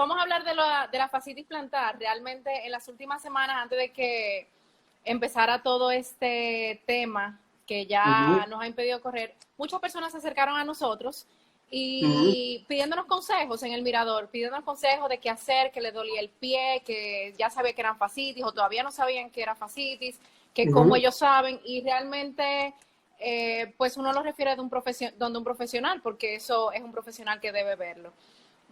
vamos a hablar de la fascitis plantar. Realmente en las últimas semanas, antes de que empezara todo este tema que ya nos ha impedido correr, muchas personas se acercaron a nosotros y pidiéndonos consejos en el mirador, pidiéndonos consejos de qué hacer, que le dolía el pie, que ya sabía que eran fascitis o todavía no sabían que era fascitis, que como ellos saben, y realmente pues uno lo refiere de donde un profesional, porque eso es un profesional que debe verlo.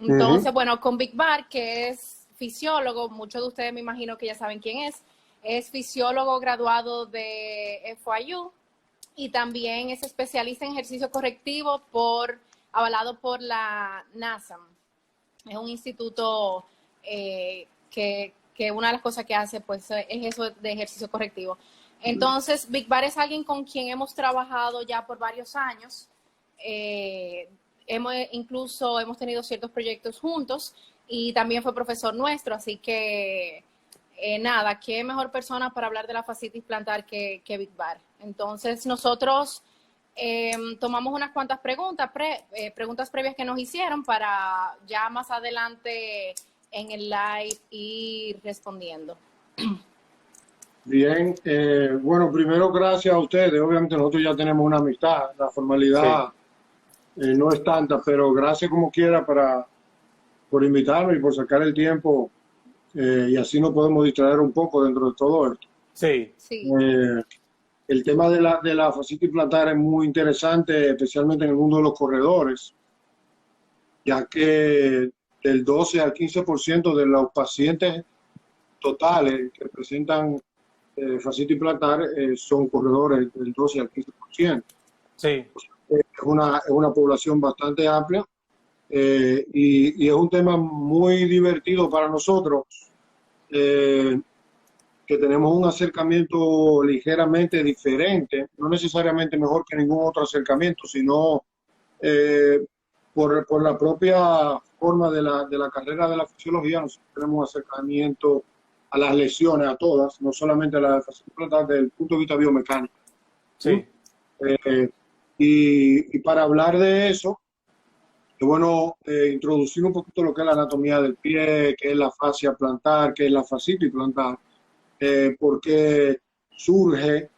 Entonces, bueno, con Big Bar, que es fisiólogo, muchos de ustedes me imagino que ya saben quién es fisiólogo graduado de FIU y también es especialista en ejercicio correctivo avalado por la NASM. Es un instituto que una de las cosas que hace pues es eso de ejercicio correctivo. Entonces, Big Bar es alguien con quien hemos trabajado ya por varios años. Incluso hemos tenido ciertos proyectos juntos y también fue profesor nuestro, así que nada, qué mejor persona para hablar de la fascitis plantar que Big Bar. Entonces, nosotros tomamos unas cuantas preguntas previas que nos hicieron para ya más adelante en el live ir respondiendo. Bien, bueno, primero gracias a ustedes. Obviamente nosotros ya tenemos una amistad, la formalidad no es tanta, pero gracias como quiera por invitarme y por sacar el tiempo y así nos podemos distraer un poco dentro de todo esto. Sí. El tema de la fascitis plantar es muy interesante, especialmente en el mundo de los corredores, ya que del 12 al 15% de los pacientes totales que presentan fascitis plantar son corredores del 12 al 15%. Sí. Es una población bastante amplia y es un tema muy divertido para nosotros, que tenemos un acercamiento ligeramente diferente, no necesariamente mejor que ningún otro acercamiento, sino por la propia forma de la carrera de la fisiología. Nosotros tenemos un acercamiento a las lesiones, a todas, no solamente a la fascitis plantar, desde el punto de vista biomecánico. Sí. Y para hablar de eso, es bueno introducir un poquito lo que es la anatomía del pie, qué es la fascia plantar, qué es la fascitis plantar, por qué surge,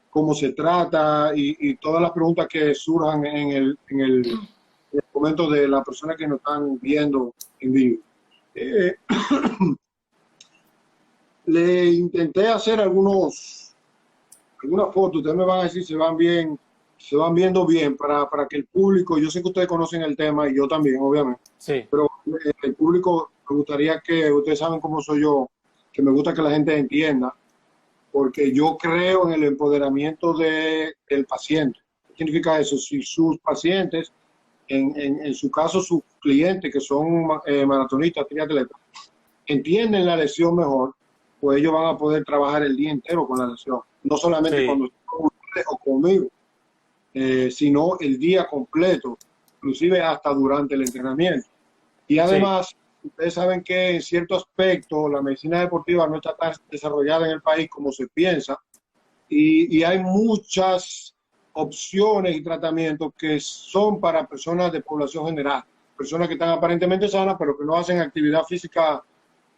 cómo se trata y todas las preguntas que surjan en el momento de la persona que nos están viendo en vivo. Le intenté hacer algunas fotos, ustedes me van a decir si se van viendo bien para que el público, yo sé que ustedes conocen el tema y yo también, obviamente, pero el público me gustaría que, ustedes saben cómo soy yo, que me gusta que la gente entienda, porque yo creo en el empoderamiento del paciente. ¿Qué significa eso? Si sus pacientes, en su caso sus clientes que son maratonistas, triatletas, entienden la lesión mejor, pues ellos van a poder trabajar el día entero con la lesión. No solamente cuando están con ustedes o conmigo, sino el día completo, inclusive hasta durante el entrenamiento. Y además, ustedes saben que en cierto aspecto la medicina deportiva no está tan desarrollada en el país como se piensa, y hay muchas opciones y tratamientos que son para personas de población general, personas que están aparentemente sanas, pero que no hacen actividad física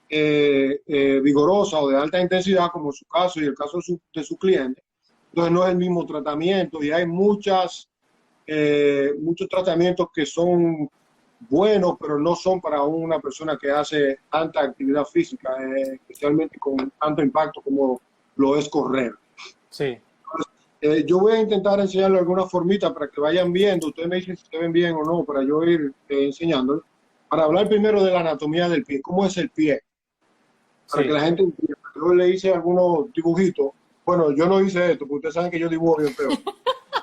vigorosa o de alta intensidad, como su caso y el caso de su cliente. Entonces no es el mismo tratamiento y hay muchos tratamientos que son buenos, pero no son para una persona que hace tanta actividad física, especialmente con tanto impacto como lo es correr. Sí. Entonces, yo voy a intentar enseñarle alguna formita para que vayan viendo. Ustedes me dicen si se ven bien o no, para yo ir enseñándoles. Para hablar primero de la anatomía del pie, cómo es el pie, para que la gente entienda. Yo le hice algunos dibujitos. Bueno, yo no hice esto, porque ustedes saben que yo dibujo bien feo.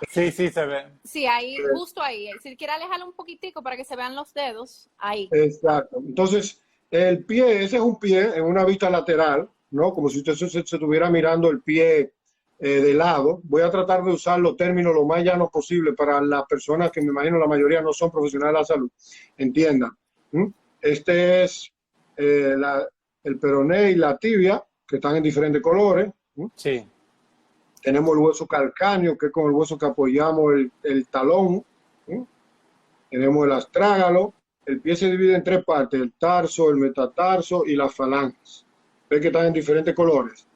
Sí, se ve. Sí, ahí, justo ahí. Si quiere alejarlo un poquitico para que se vean los dedos, ahí. Exacto. Entonces, el pie, ese es un pie en una vista lateral, ¿no? Como si usted se estuviera mirando el pie de lado. Voy a tratar de usar los términos lo más llanos posible para las personas que me imagino la mayoría no son profesionales de la salud. Entiendan. Este es el peroné y la tibia, que están en diferentes colores. Sí. Tenemos el hueso calcáneo, que es con el hueso que apoyamos el talón. Tenemos el astrágalo, el pie se divide en tres partes, el tarso, el metatarso y las falanges. Ve que están en diferentes colores.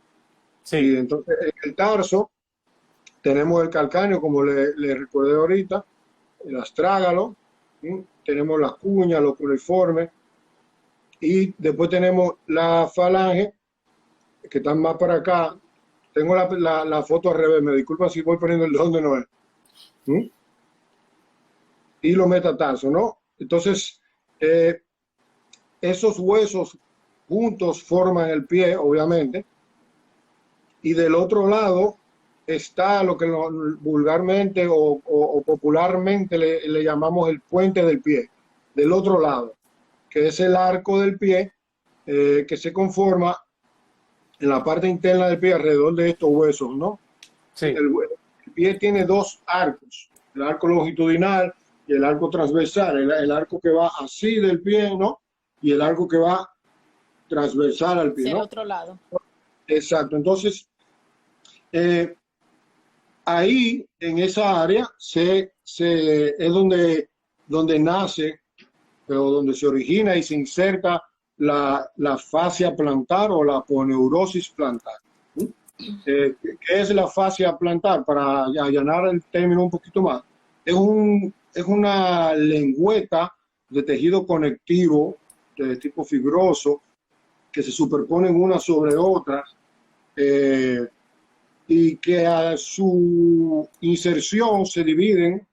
Sí. Y entonces en el tarso tenemos el calcáneo, como le recordé ahorita, el astrágalo, ¿sí? Tenemos las cuñas, los cuneiformes, y después tenemos la falange, que están más para acá. Tengo la foto al revés, me disculpa si voy poniendo el de donde no es. ¿Sí? Y los metatarsos, ¿no? Entonces, esos huesos juntos forman el pie, obviamente, y del otro lado está lo que vulgarmente o popularmente le llamamos el puente del pie, del otro lado, que es el arco del pie que se conforma en la parte interna del pie alrededor de estos huesos, ¿no? Sí. El pie tiene dos arcos, el arco longitudinal y el arco transversal, el arco que va así del pie, ¿no? Y el arco que va transversal al pie, del ¿no? otro lado. Exacto, entonces ahí en esa área es donde nace, pero donde se origina y se inserta la fascia plantar o la aponeurosis plantar. ¿Sí? ¿Qué es la fascia plantar? Para allanar el término un poquito más, es una lengüeta de tejido conectivo de tipo fibroso que se superponen una sobre otra y que a su inserción se dividen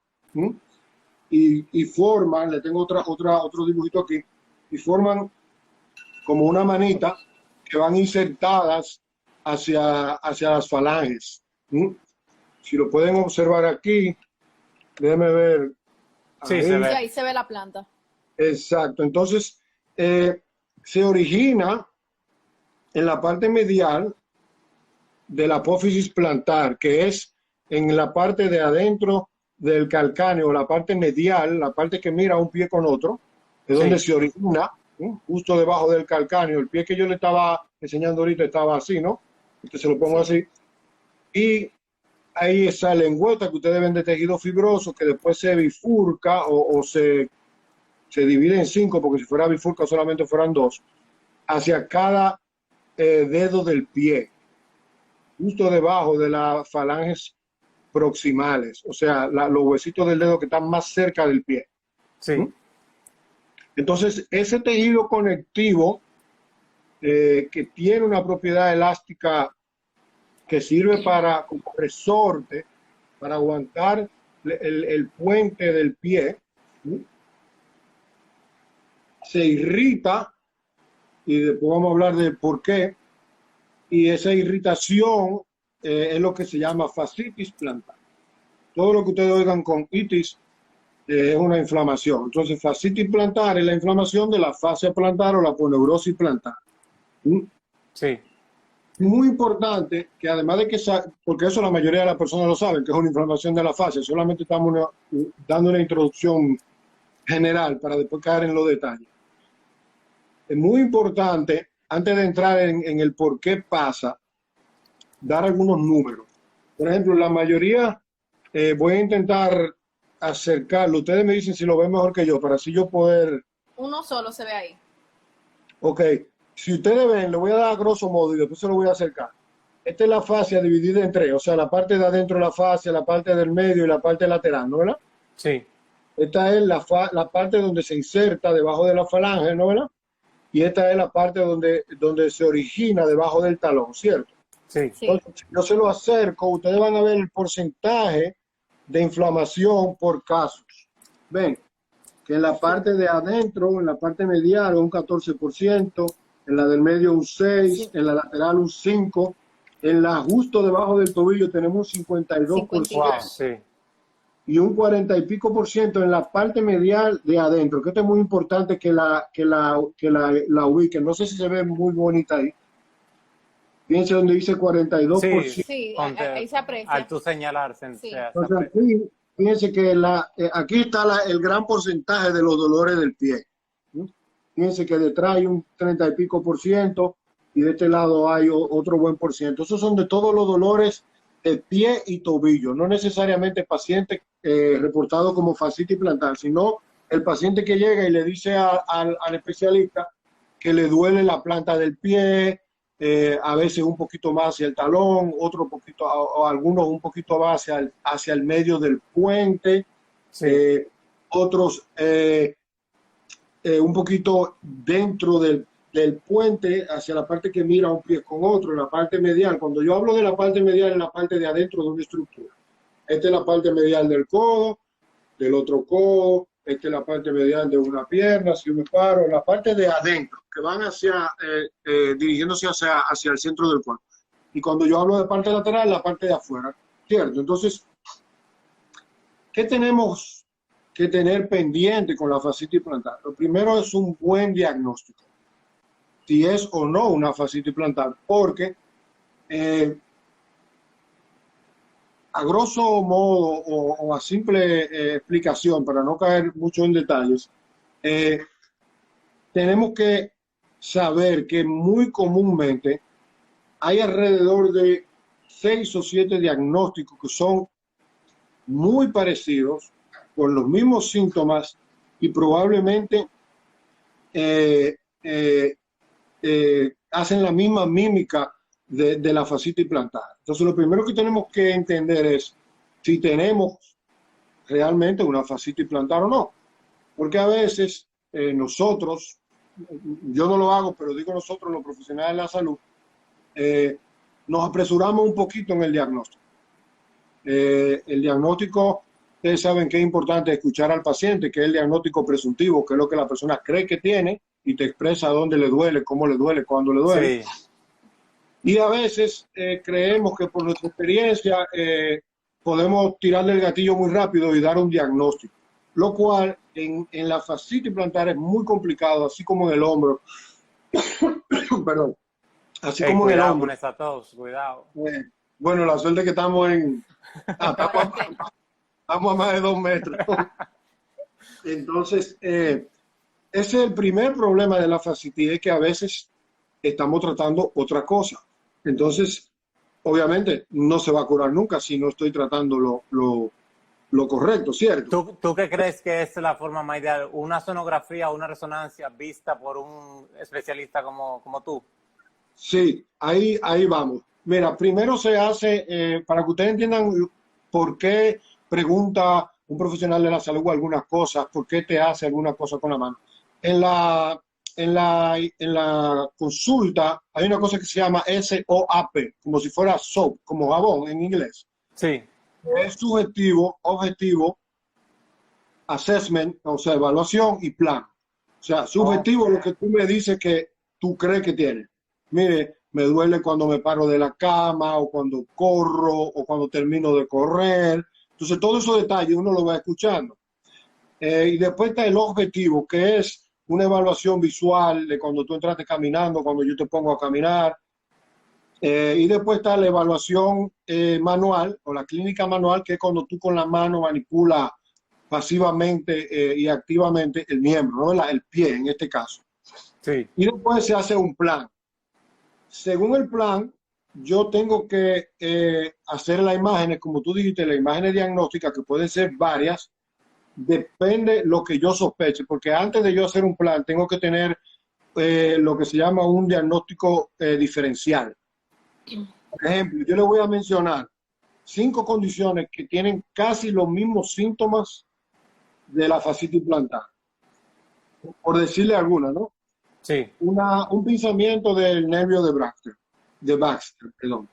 y forman, le tengo otro dibujito aquí, y forman como una manita que van insertadas hacia las falanges. Si lo pueden observar aquí, déjenme ver. Sí, ahí. se ve. Sí, ahí se ve la planta. Exacto, entonces se origina en la parte medial de la apófisis plantar, que es en la parte de adentro del calcáneo, la parte medial, la parte que mira un pie con otro, es donde se origina, justo debajo del calcáneo. El pie que yo le estaba enseñando ahorita estaba así, ¿no? Este se lo pongo así. Y hay esa lengüeta que ustedes ven de tejido fibroso que después se bifurca o se divide en 5, porque si fuera bifurca solamente fueran 2, hacia cada dedo del pie, justo debajo de las falanges proximales, o sea, los huesitos del dedo que están más cerca del pie. Sí. Entonces, ese tejido conectivo que tiene una propiedad elástica que sirve como resorte, para aguantar el puente del pie, se irrita, y después vamos a hablar de por qué, y esa irritación es lo que se llama fascitis plantar. Todo lo que ustedes oigan con itis es una inflamación. Entonces, fascitis plantar es la inflamación de la fascia plantar o la aponeurosis plantar. Sí. Muy importante que además de que, porque eso la mayoría de las personas lo saben, que es una inflamación de la fascia, solamente estamos dando una introducción general para después caer en los detalles. Es muy importante, antes de entrar en el por qué pasa, dar algunos números. Por ejemplo, la mayoría, voy a intentar acercarlo. Ustedes me dicen si lo ven mejor que yo, para así yo poder... Uno solo se ve ahí. Ok, si ustedes ven, le voy a dar a grosso modo y después se lo voy a acercar. Esta es la fascia dividida en tres, o sea, la parte de adentro de la fascia, la parte del medio y la parte lateral, ¿no verdad? Sí. Esta es la parte donde se inserta debajo de la falange, ¿no verdad? Y esta es la parte donde se origina debajo del talón, ¿cierto? Sí. Entonces, si yo se lo acerco, ustedes van a ver el porcentaje de inflamación por casos. Ven, que en la parte de adentro, en la parte medial, un 14%, en la del medio un 6%, en la lateral un 5%, en la justo debajo del tobillo tenemos un 52%. Wow, sí. Y un 40 y pico por ciento en la parte medial de adentro, que esto es muy importante que la ubiquen. No sé si se ve muy bonita ahí. Fíjense donde dice 42%. Sí, ahí se aprecia. Al tú señalar, se Entonces aquí, fíjense que aquí está el gran porcentaje de los dolores del pie. Fíjense que detrás hay un 30 y pico por ciento y de este lado hay otro buen por ciento. Esos son de todos los dolores de pie y tobillo, no necesariamente pacientes reportados como fascitis plantar, sino el paciente que llega y le dice al especialista que le duele la planta del pie, a veces un poquito más hacia el talón, otro poquito, o algunos un poquito más hacia el medio del puente, Sí. otros un poquito dentro del puente, hacia la parte que mira un pie con otro, en la parte medial. Cuando yo hablo de la parte medial, es la parte de adentro de una estructura. Esta es la parte medial del codo, del otro codo, esta es la parte medial de una pierna, si yo me paro, la parte de adentro, que van dirigiéndose hacia el centro del cuerpo. Y cuando yo hablo de parte lateral, la parte de afuera, ¿cierto? Entonces, ¿qué tenemos que tener pendiente con la fascitis plantar? Lo primero es un buen diagnóstico, si es o no una fascitis plantar, porque a grosso modo o a simple explicación, para no caer mucho en detalles, tenemos que saber que muy comúnmente hay alrededor de 6 o 7 diagnósticos que son muy parecidos, con los mismos síntomas y probablemente hacen la misma mímica de la fascitis plantar. Entonces, lo primero que tenemos que entender es si tenemos realmente una fascitis plantar o no. Porque a veces nosotros, yo no lo hago, pero digo nosotros, los profesionales de la salud, nos apresuramos un poquito en el diagnóstico. El diagnóstico, ustedes saben que es importante escuchar al paciente, que es el diagnóstico presuntivo, que es lo que la persona cree que tiene y te expresa dónde le duele, cómo le duele, cuándo le duele. Sí. Y a veces creemos que por nuestra experiencia podemos tirarle el gatillo muy rápido y dar un diagnóstico, lo cual en la fascitis plantar es muy complicado, así como en el hombro. Perdón. Así como en el Cuidado hombro. con esa tos, cuidado. Bueno, la suerte es que estamos estamos a más de 2 metros. Entonces, ese es el primer problema de la fascitis, es que a veces estamos tratando otra cosa. Entonces, obviamente, no se va a curar nunca si no estoy tratando lo correcto, ¿cierto? ¿Tú qué crees que es la forma más ideal? ¿Una sonografía o una resonancia vista por un especialista como tú? Sí, ahí vamos. Mira, primero se hace, para que ustedes entiendan por qué pregunta un profesional de la salud algunas cosas, por qué te hace alguna cosa con la mano. En la consulta hay una cosa que se llama SOAP, como si fuera soap, como jabón en inglés. Sí. Es subjetivo, objetivo, assessment, o sea, evaluación y plan. O sea, subjetivo es lo que tú me dices que tú crees que tienes. Mire, me duele cuando me paro de la cama, o cuando corro, o cuando termino de correr. Entonces, todos esos detalles uno lo va escuchando. Y después está el objetivo, que es una evaluación visual de cuando tú entraste caminando, cuando yo te pongo a caminar. Y después está la evaluación manual, o la clínica manual, que es cuando tú con la mano manipulas pasivamente y activamente el miembro, ¿no? El pie en este caso. Sí. Y después se hace un plan. Según el plan, yo tengo que hacer las imágenes, como tú dijiste, las imágenes diagnósticas, que pueden ser varias, depende lo que yo sospeche, porque antes de yo hacer un plan, tengo que tener lo que se llama un diagnóstico diferencial. Por ejemplo, yo le voy a mencionar 5 condiciones que tienen casi los mismos síntomas de la fascitis plantar, por decirle alguna, ¿no? Sí. Un pinzamiento del nervio de Baxter, perdón.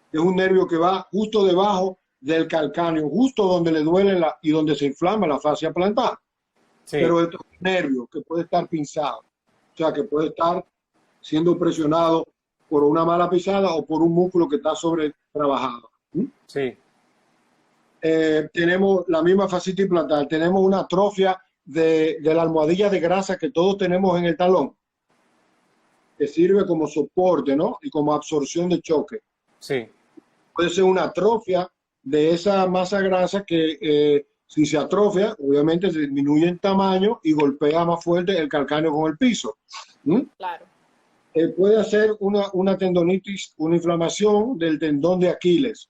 Es un nervio que va justo debajo del calcáneo, justo donde le duele y donde se inflama la fascia plantar. Sí. Pero esto es un nervio que puede estar pinzado, o sea, que puede estar siendo presionado por una mala pisada o por un músculo que está sobretrabajado. Sí. Tenemos la misma fascitis plantar, tenemos una atrofia de la almohadilla de grasa que todos tenemos en el talón, que sirve como soporte, ¿no? Y como absorción de choque. Sí. Puede ser una atrofia de esa masa grasa que si se atrofia, obviamente se disminuye en tamaño y golpea más fuerte el calcáneo con el piso. Claro. Puede hacer una tendonitis, una inflamación del tendón de Aquiles.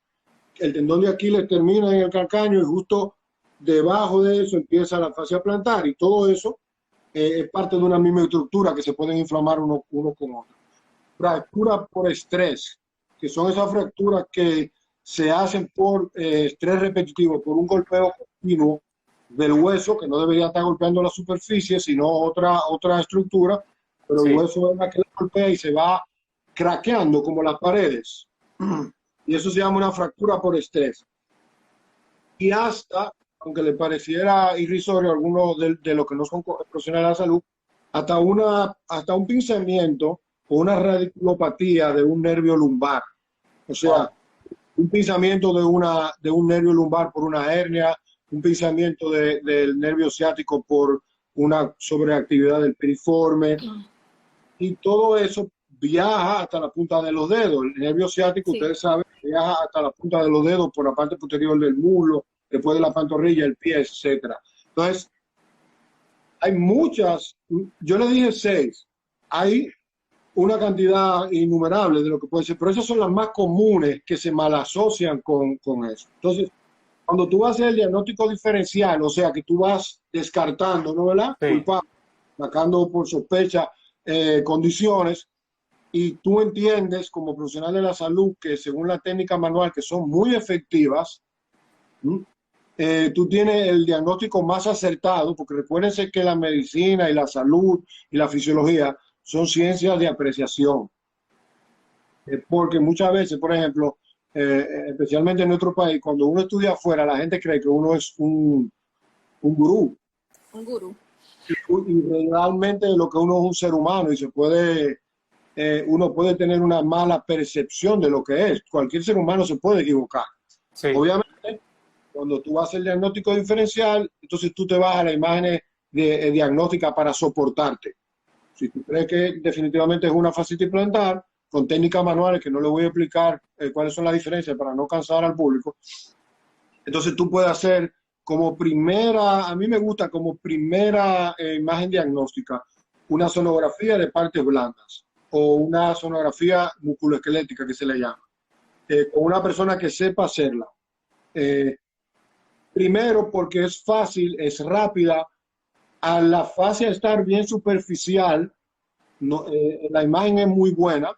El tendón de Aquiles termina en el calcáneo y justo debajo de eso empieza la fascia plantar y todo eso es parte de una misma estructura que se pueden inflamar uno con otro. Fractura por estrés, que son esas fracturas que se hacen por estrés repetitivo, por un golpeo continuo del hueso, que no debería estar golpeando la superficie, sino otra estructura, pero el hueso es la que la golpea y se va craqueando como las paredes. Y eso se llama una fractura por estrés. Y hasta, aunque le pareciera irrisorio a algunos de los que no son profesionales de la salud, hasta un pinzamiento o una radiculopatía de un nervio lumbar. O sea, un pinzamiento de un nervio lumbar por una hernia, un pinzamiento del nervio ciático por una sobreactividad del piriforme. Y todo eso viaja hasta la punta de los dedos. El nervio ciático, ustedes saben, viaja hasta la punta de los dedos por la parte posterior del muslo, después de la pantorrilla, el pie, etcétera. Entonces, hay muchas, yo le dije 6, hay una cantidad innumerable de lo que puede ser, pero esas son las más comunes que se malasocian con eso. Entonces, cuando tú haces el diagnóstico diferencial, o sea, que tú vas descartando, ¿no, verdad? Sí. Sacando por sospecha condiciones, y tú entiendes como profesional de la salud que según la técnica manual, que son muy efectivas, tú tienes el diagnóstico más acertado, porque recuérdense que la medicina y la salud y la fisiología son ciencias de apreciación. Porque muchas veces, por ejemplo, especialmente en nuestro país, cuando uno estudia afuera, la gente cree que uno es un gurú. Un gurú. Y realmente lo que uno es un ser humano y uno puede tener una mala percepción de lo que es. Cualquier ser humano se puede equivocar. Sí. Obviamente, cuando tú haces el diagnóstico diferencial, entonces tú te vas a las imágenes diagnósticas para soportarte. Si tú crees que definitivamente es una fascitis plantar, con técnicas manuales que no le voy a explicar cuáles son las diferencias para no cansar al público, entonces tú puedes hacer como primera, a mí me gusta como primera imagen diagnóstica, una sonografía de partes blandas o una sonografía musculoesquelética que se le llama, con una persona que sepa hacerla. Primero porque es fácil, es rápida, a la fascia estar bien superficial, la imagen es muy buena,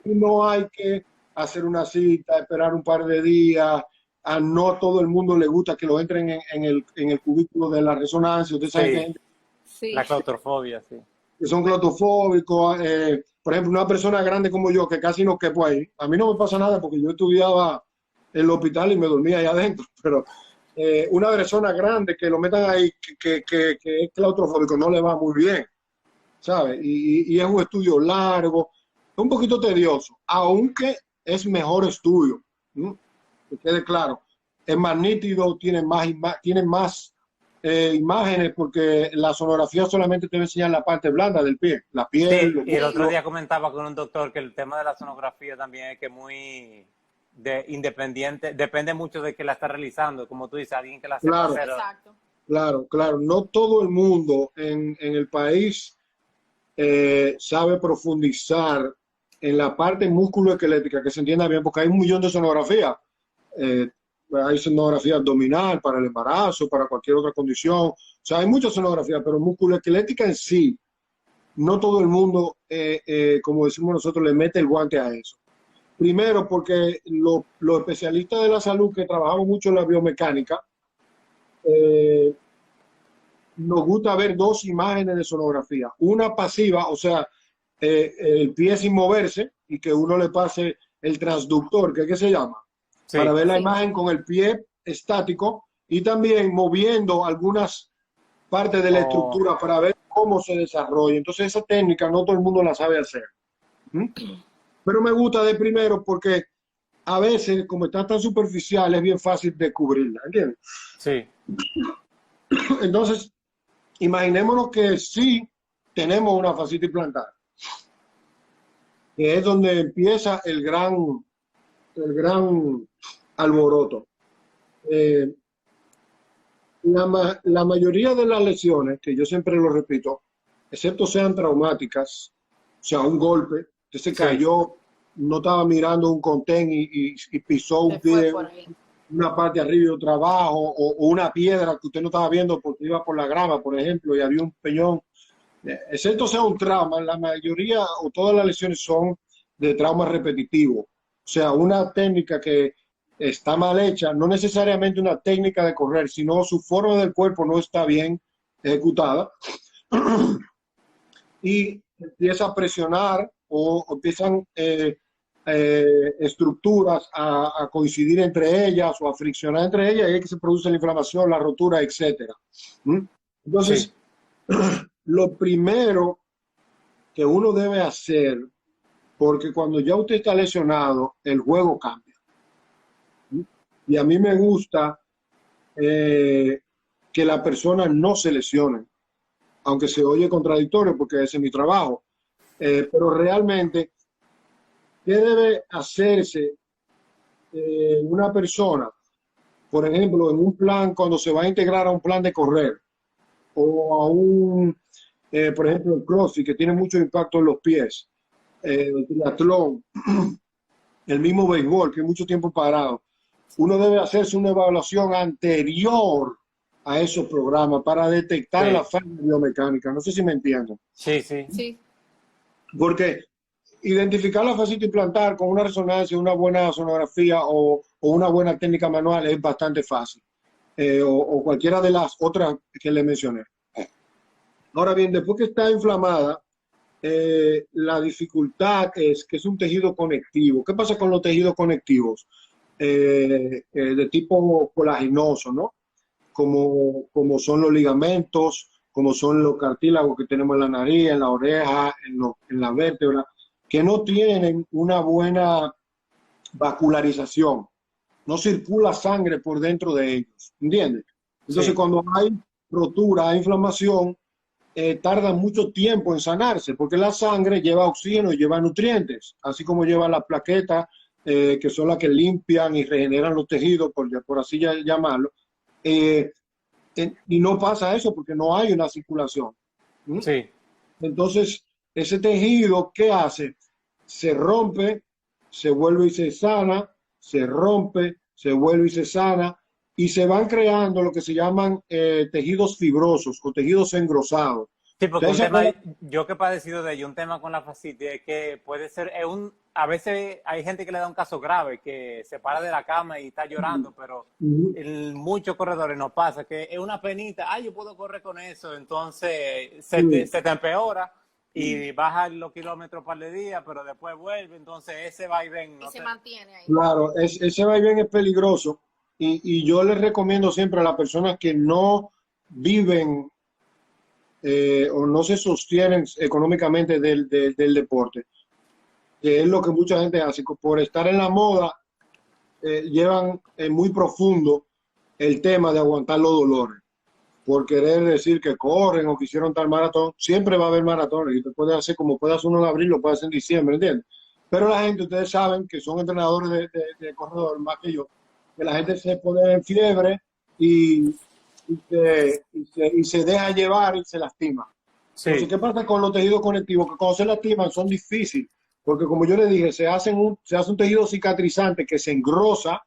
y no hay que hacer una cita, esperar un par de días. A no todo el mundo le gusta que lo entren en el cubículo de la resonancia. Usted sabe que hay gente, la claustrofobia, sí. Que son claustrofóbicos. Por ejemplo, una persona grande como yo, que casi no quepo ahí. A mí no me pasa nada porque yo estudiaba en el hospital y me dormía ahí adentro, pero una persona grande que lo metan ahí, que es claustrofóbico, no le va muy bien, ¿sabe? Y es un estudio largo, es un poquito tedioso, aunque es mejor estudio, ¿no? Que quede claro, es más nítido, tiene más imágenes, porque la sonografía solamente te va a enseñar la parte blanda del pie, la piel. Sí, y el otro día comentaba con un doctor que el tema de la sonografía también es que muy independiente, depende mucho de que la está realizando, como tú dices, alguien que la sepa hacer. Exacto. Claro, no todo el mundo en el país sabe profundizar en la parte musculoesquelética, que se entienda bien, porque hay un millón de sonografías. Hay sonografía abdominal para el embarazo, para cualquier otra condición. O sea, hay muchas sonografías, pero musculoesquelética en sí, no todo el mundo, como decimos nosotros, le mete el guante a eso. Primero, porque los especialistas de la salud que trabajamos mucho en la biomecánica, nos gusta ver 2 imágenes de sonografía. Una pasiva, o sea, el pie sin moverse y que uno le pase el transductor, que es que se llama, sí, para ver la imagen con el pie estático y también moviendo algunas partes de la estructura para ver cómo se desarrolla. Entonces esa técnica no todo el mundo la sabe hacer. Pero me gusta de primero porque a veces, como está tan superficial, es bien fácil descubrirla, ¿entiendes? Sí. Entonces, imaginémonos que sí tenemos una fascitis plantar, que es donde empieza el gran alboroto. La mayoría de las lesiones, que yo siempre lo repito, excepto sean traumáticas, o sea, un golpe, que se cayó, no estaba mirando un contén y pisó un pie, una parte arriba y otra abajo, o una piedra que usted no estaba viendo porque iba por la grama, por ejemplo, y había un peñón. Excepto sea un trauma, la mayoría o todas las lesiones son de trauma repetitivo. O sea, una técnica que está mal hecha, no necesariamente una técnica de correr, sino su forma del cuerpo no está bien ejecutada y empieza a presionar o empiezan estructuras a coincidir entre ellas o a friccionar entre ellas y es que se produce la inflamación, la rotura, etcétera. Entonces, sí. Lo primero que uno debe hacer, porque cuando ya usted está lesionado, el juego cambia. Y a mí me gusta que la persona no se lesione, aunque se oye contradictorio porque ese es mi trabajo. Pero realmente, ¿qué debe hacerse una persona? Por ejemplo, en un plan, cuando se va a integrar a un plan de correr, o a un, por ejemplo, el CrossFit, que tiene mucho impacto en los pies, el triatlón, el mismo béisbol, que es mucho tiempo parado. Uno debe hacerse una evaluación anterior a esos programas para detectar la falla biomecánica. No sé si me entienden. Sí, sí. Sí. Porque identificar la fascitis plantar con una resonancia, una buena sonografía o una buena técnica manual es bastante fácil. O cualquiera de las otras que le mencioné. Ahora bien, después que está inflamada, la dificultad es que es un tejido conectivo. ¿Qué pasa con los tejidos conectivos? De tipo colaginoso, ¿no? Como son los ligamentos, como son los cartílagos que tenemos en la nariz, en la oreja, en la vértebra, que no tienen una buena vascularización. No circula sangre por dentro de ellos, ¿entiendes? Entonces, sí, cuando hay rotura, hay inflamación, tarda mucho tiempo en sanarse, porque la sangre lleva oxígeno y lleva nutrientes, así como lleva las plaquetas, que son las que limpian y regeneran los tejidos, por así llamarlo, y no pasa eso porque no hay una circulación. Sí. Entonces, ese tejido, ¿qué hace? Se rompe, se vuelve y se sana, se rompe, se vuelve y se sana, y se van creando lo que se llaman tejidos fibrosos o tejidos engrosados. Sí, porque un tema, yo que he padecido de ello, un tema con la fascitis es que puede ser, a veces hay gente que le da un caso grave, que se para de la cama y está llorando, pero en muchos corredores no pasa, que es una penita, yo puedo correr con eso, entonces se te empeora y baja los kilómetros par de días, pero después vuelve, entonces ese vaivén no se mantiene ahí. Claro, ese vaivén es peligroso y yo les recomiendo siempre a las personas que no viven o no se sostienen económicamente del deporte, que es lo que mucha gente hace, por estar en la moda, llevan muy profundo el tema de aguantar los dolores. Por querer decir que corren o que hicieron tal maratón, siempre va a haber maratones y te puede hacer como puede hacer uno en abril, lo puede hacer en diciembre, ¿entiendes? Pero la gente, ustedes saben que son entrenadores de corredor más que yo, que la gente se pone en fiebre y se deja llevar y se lastima. Sí. Entonces, ¿qué pasa con los tejidos conectivos? Que cuando se lastiman son difíciles, porque como yo le dije, se hace un tejido cicatrizante que se engrosa.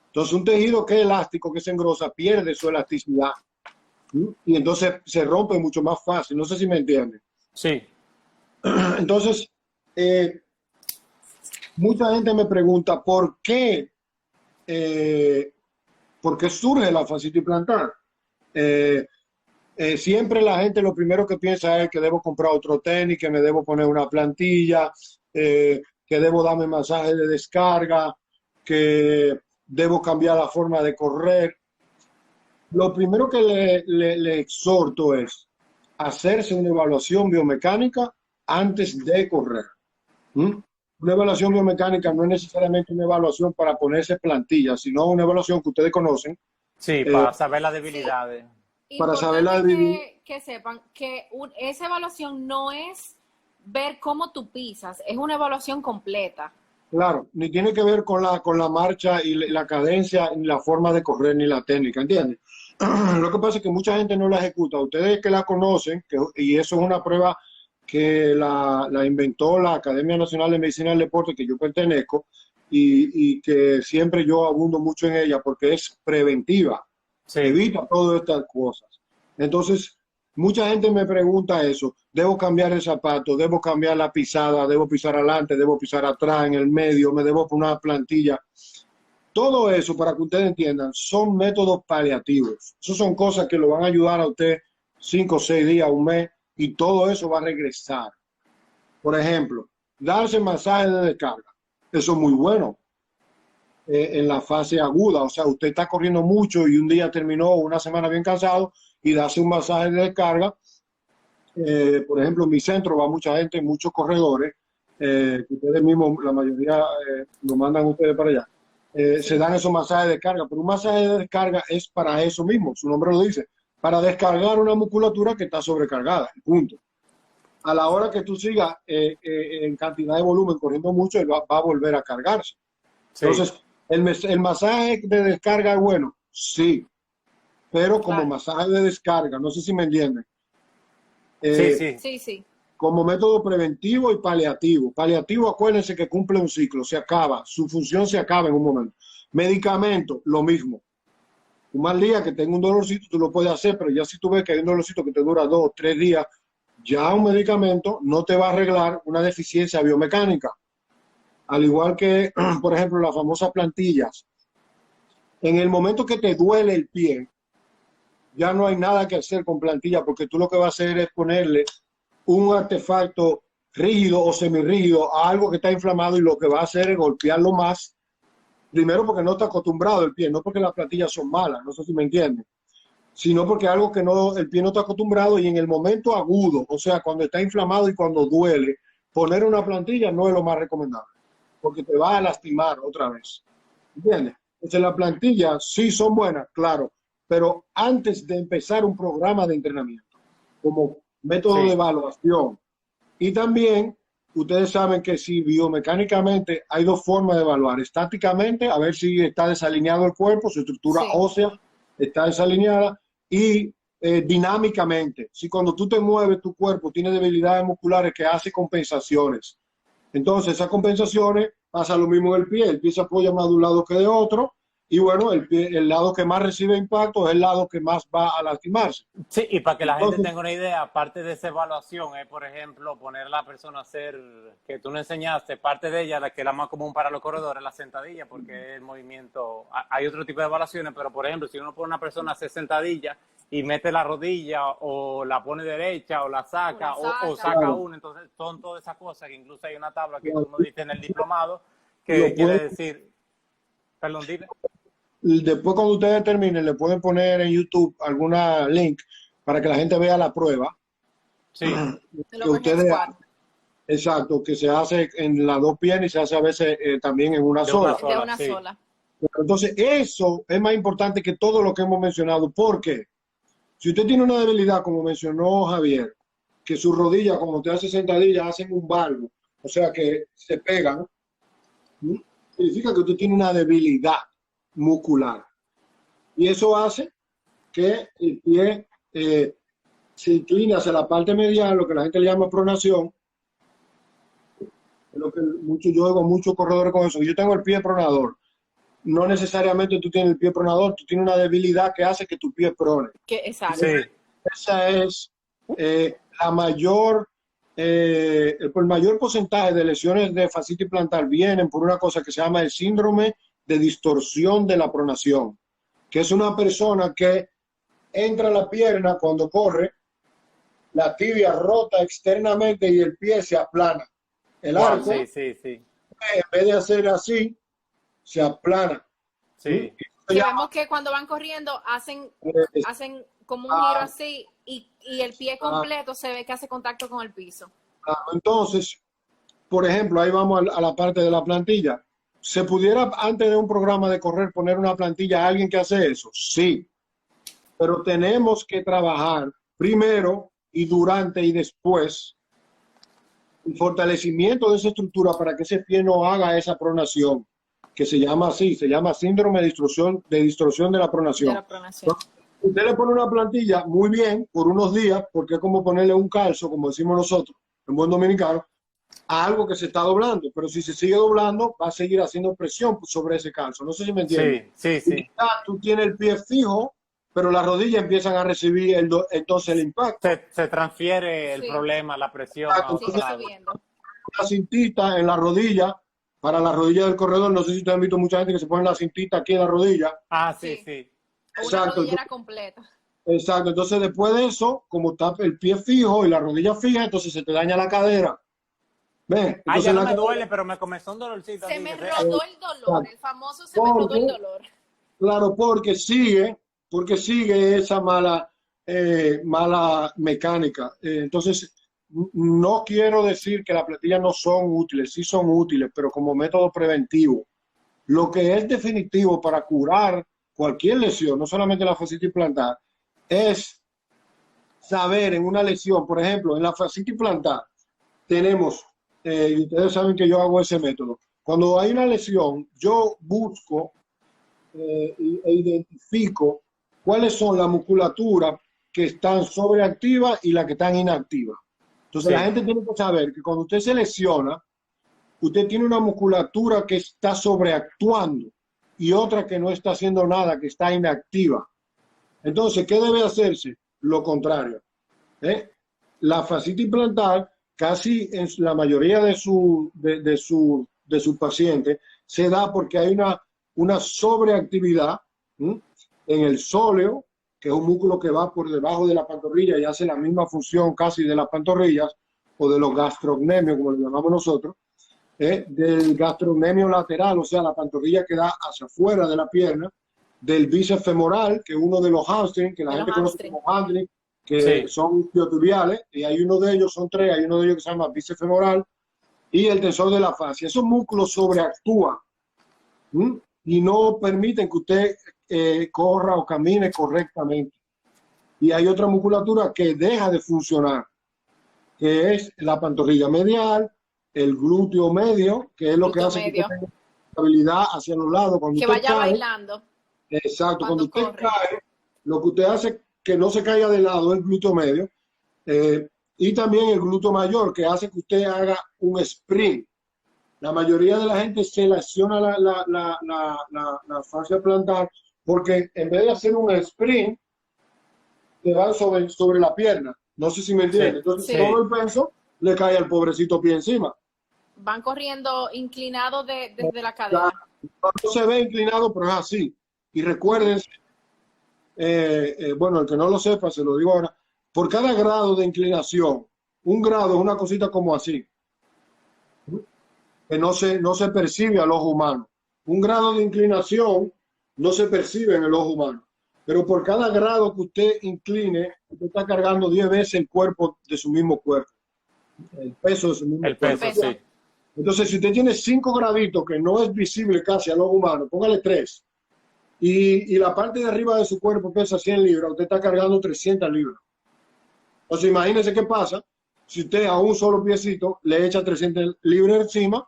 Entonces, un tejido que es elástico, que se engrosa, pierde su elasticidad. Y entonces se rompe mucho más fácil. No sé si me entienden. Sí. Entonces, mucha gente me pregunta ¿por qué surge la fascitis plantar? Siempre la gente lo primero que piensa es que debo comprar otro tenis, que me debo poner una plantilla, que debo darme masaje de descarga, que debo cambiar la forma de correr. Lo primero que le exhorto es hacerse una evaluación biomecánica antes de correr. Una evaluación biomecánica no es necesariamente una evaluación para ponerse plantillas, sino una evaluación que ustedes conocen. Sí, para saber las debilidades. Sí. Para saber las debilidades. Que sepan que esa evaluación no es ver cómo tú pisas, es una evaluación completa. Claro, ni tiene que ver con la marcha y la cadencia, ni la forma de correr, ni la técnica, ¿entiendes? Lo que pasa es que mucha gente no la ejecuta. Ustedes que la conocen, y eso es una prueba que la inventó la Academia Nacional de Medicina del Deporte, que yo pertenezco, y que siempre yo abundo mucho en ella porque es preventiva, Sí. evita todas estas cosas. Entonces, mucha gente me pregunta eso, ¿debo cambiar el zapato? ¿Debo cambiar la pisada? ¿Debo pisar adelante? ¿Debo pisar atrás, en el medio? ¿Me debo poner una plantilla? Todo eso, para que ustedes entiendan, son métodos paliativos. Esas son cosas que lo van a ayudar a usted 5 o 6 días, un mes, y todo eso va a regresar. Por ejemplo, darse masaje de descarga. Eso es muy bueno en la fase aguda. O sea, usted está corriendo mucho y un día terminó una semana bien cansado y darse un masaje de descarga. Por ejemplo, en mi centro va mucha gente, muchos corredores, que ustedes mismos, la mayoría lo mandan ustedes para allá. Se dan esos masajes de descarga, pero un masaje de descarga es para eso mismo, su nombre lo dice, para descargar una musculatura que está sobrecargada, punto. A la hora que tú sigas en cantidad de volumen corriendo mucho, él va a volver a cargarse. Sí. Entonces, el masaje de descarga es bueno, sí, pero como masaje de descarga, no sé si me entienden. Sí. Como método preventivo y paliativo. Paliativo, acuérdense que cumple un ciclo, se acaba, su función se acaba en un momento. Medicamento, lo mismo. Un mal día que tenga un dolorcito, tú lo puedes hacer, pero ya si tú ves que hay un dolorcito que te dura 2 o 3 días, ya un medicamento no te va a arreglar una deficiencia biomecánica. Al igual que, por ejemplo, las famosas plantillas. En el momento que te duele el pie, ya no hay nada que hacer con plantilla, porque tú lo que vas a hacer es ponerle un artefacto rígido o semirrígido a algo que está inflamado, y lo que va a hacer es golpearlo más. Primero porque no está acostumbrado el pie, no porque las plantillas son malas, no sé si me entienden, sino porque algo que no, el pie no está acostumbrado, y en el momento agudo, o sea, cuando está inflamado y cuando duele, poner una plantilla no es lo más recomendable, porque te va a lastimar otra vez. ¿Entiendes? Entonces las plantillas sí son buenas, claro, pero antes de empezar un programa de entrenamiento, como método de evaluación. Y también, ustedes saben que si biomecánicamente hay 2 formas de evaluar. Estáticamente, a ver si está desalineado el cuerpo, su estructura ósea está desalineada, y dinámicamente, si cuando tú te mueves tu cuerpo tiene debilidades musculares que hace compensaciones. Entonces, esas compensaciones pasa lo mismo en el pie se apoya más de un lado que de otro, y bueno, el lado que más recibe impacto es el lado que más va a lastimarse. Sí, y para que la gente tenga una idea, aparte de esa evaluación, es, por ejemplo, poner a la persona a hacer, que tú no enseñaste, parte de ella, la que es la más común para los corredores, la sentadilla, porque el movimiento, hay otro tipo de evaluaciones, pero por ejemplo, si uno pone a una persona a hacer sentadilla y mete la rodilla, o la pone derecha, o la saca, o saca uno, entonces son todas esas cosas, que incluso hay una tabla que uno dice en el diplomado, que quiere decir, perdón, dime. Después, cuando ustedes terminen, le pueden poner en YouTube alguna link para que la gente vea la prueba. Sí. Que ustedes, exacto, que se hace en las 2 piernas y se hace a veces también en una sola. De una sola. Entonces, eso es más importante que todo lo que hemos mencionado. Porque si usted tiene una debilidad, como mencionó Javier, que sus rodillas, cuando usted hace sentadillas, hacen un valgo, o sea que se pegan, significa que usted tiene una debilidad muscular, y eso hace que el pie se incline hacia la parte medial, lo que la gente le llama pronación. Lo que yo oigo muchos corredores con eso. Yo tengo el pie pronador. No necesariamente tú tienes el pie pronador, tú tienes una debilidad que hace que tu pie prone. Exacto. Sí. Esa es la mayor, el mayor porcentaje de lesiones de fascitis plantar vienen por una cosa que se llama el síndrome de distorsión de la pronación, que es una persona que entra a la pierna cuando corre, la tibia rota externamente y el pie se aplana. El arco, en vez de hacer así, se aplana. Sí. Vemos que cuando van corriendo hacen como un giro así, y el pie completo se ve que hace contacto con el piso. Entonces, por ejemplo, ahí vamos a la parte de la plantilla. ¿Se pudiera, antes de un programa de correr, poner una plantilla a alguien que hace eso? Sí, pero tenemos que trabajar primero y durante y después el fortalecimiento de esa estructura para que ese pie no haga esa pronación, que se llama así, se llama síndrome de distorsión de la pronación. Usted le pone una plantilla muy bien por unos días, porque es como ponerle un calzo, como decimos nosotros, en buen dominicano, a algo que se está doblando, pero si se sigue doblando, va a seguir haciendo presión sobre ese calzo. No sé si me entiendes. Sí. Tú tienes el pie fijo, pero las rodillas empiezan a recibir entonces el impacto. Se transfiere el problema, la presión a otro lado. Una cintita en la rodilla, para la rodilla del corredor. No sé si ustedes han visto mucha gente que se pone la cintita aquí en la rodilla. Sí. Una rodillera completa. Exacto. Entonces, después de eso, como está el pie fijo y la rodilla fija, entonces se te daña la cadera. ¿Ves? Ya no me duele, pero me comenzó un dolorcito. Se me rodó el dolor, el famoso se me rodó el dolor. Claro, porque sigue esa mala mecánica. Entonces, no quiero decir que las plantillas no son útiles, sí son útiles, pero como método preventivo. Lo que es definitivo para curar cualquier lesión, no solamente la fascitis plantar, es saber en una lesión, por ejemplo, en la fascitis plantar, tenemos, y ustedes saben que yo hago ese método. Cuando hay una lesión, yo busco e identifico cuáles son las musculaturas que están sobreactivas y las que están inactivas. Entonces la gente tiene que saber que cuando usted se lesiona, usted tiene una musculatura que está sobreactuando y otra que no está haciendo nada, que está inactiva. Entonces, ¿qué debe hacerse? Lo contrario. La fascitis plantar, casi en la mayoría de sus pacientes, se da porque hay una sobreactividad en el sóleo, que es un músculo que va por debajo de la pantorrilla y hace la misma función casi de las pantorrillas, o de los gastrocnemios, como lo llamamos nosotros, del gastrocnemio lateral, o sea, la pantorrilla que da hacia afuera de la pierna, del bíceps femoral, que es uno de los hamstrings, que la gente conoce como hamstring, que son isquiotibiales, y hay uno de ellos, son tres, hay uno de ellos que se llama bíceps femoral, y el tensor de la fascia. Esos músculos sobreactúan y no permiten que usted corra o camine correctamente. Y hay otra musculatura que deja de funcionar, que es la pantorrilla medial, el glúteo medio, que es lo que hace que tenga estabilidad hacia los lados. Cuando que usted vaya cae, bailando. Exacto, cuando usted cae, lo que usted hace que no se caiga de lado es el glúteo medio, y también el glúteo mayor, que hace que usted haga un sprint. La mayoría de la gente se lesiona la fascia plantar porque en vez de hacer un sprint, le van sobre la pierna. No sé si me entienden. Entonces, todo el peso le cae al pobrecito pie encima. Van corriendo inclinados desde la cadera. No se ve inclinado, pero es así. Y recuerden, bueno, el que no lo sepa, se lo digo ahora, por cada grado de inclinación, un grado es una cosita como así, que no se percibe al ojo humano. Un grado de inclinación no se percibe en el ojo humano. Pero por cada grado que usted incline, usted está cargando 10 veces el cuerpo de su mismo cuerpo. El peso de su mismo cuerpo. Sí. Entonces, si usted tiene 5 graditos que no es visible casi al ojo humano, póngale 3. Y la parte de arriba de su cuerpo pesa 100 libras, usted está cargando 300 libras. Entonces, imagínese qué pasa si usted a un solo piecito le echa 300 libras encima,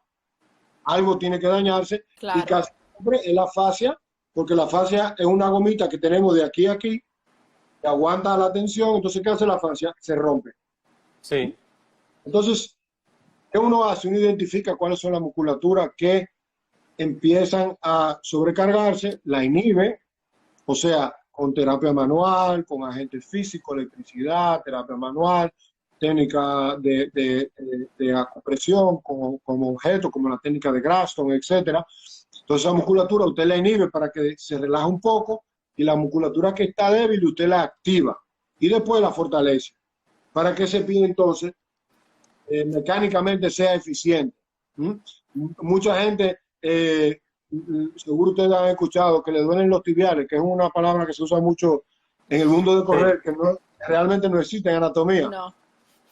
algo tiene que dañarse. Claro. Y casi siempre es la fascia, porque la fascia es una gomita que tenemos de aquí a aquí, que aguanta la tensión. Entonces, ¿qué hace la fascia? Se rompe. Sí. Entonces, ¿qué uno hace? Uno identifica cuáles son las musculaturas que empiezan a sobrecargarse, la inhibe, o sea, con terapia manual, con agentes físicos, electricidad, terapia manual, técnica de acupresión como objeto, como la técnica de Graston, etcétera. Entonces, esa musculatura usted la inhibe para que se relaje un poco, y la musculatura que está débil usted la activa y después la fortalece para que ese pie entonces mecánicamente sea eficiente. Mucha gente, seguro ustedes han escuchado que le duelen los tibiales, que es una palabra que se usa mucho en el mundo de correr, que realmente no existe en anatomía. No.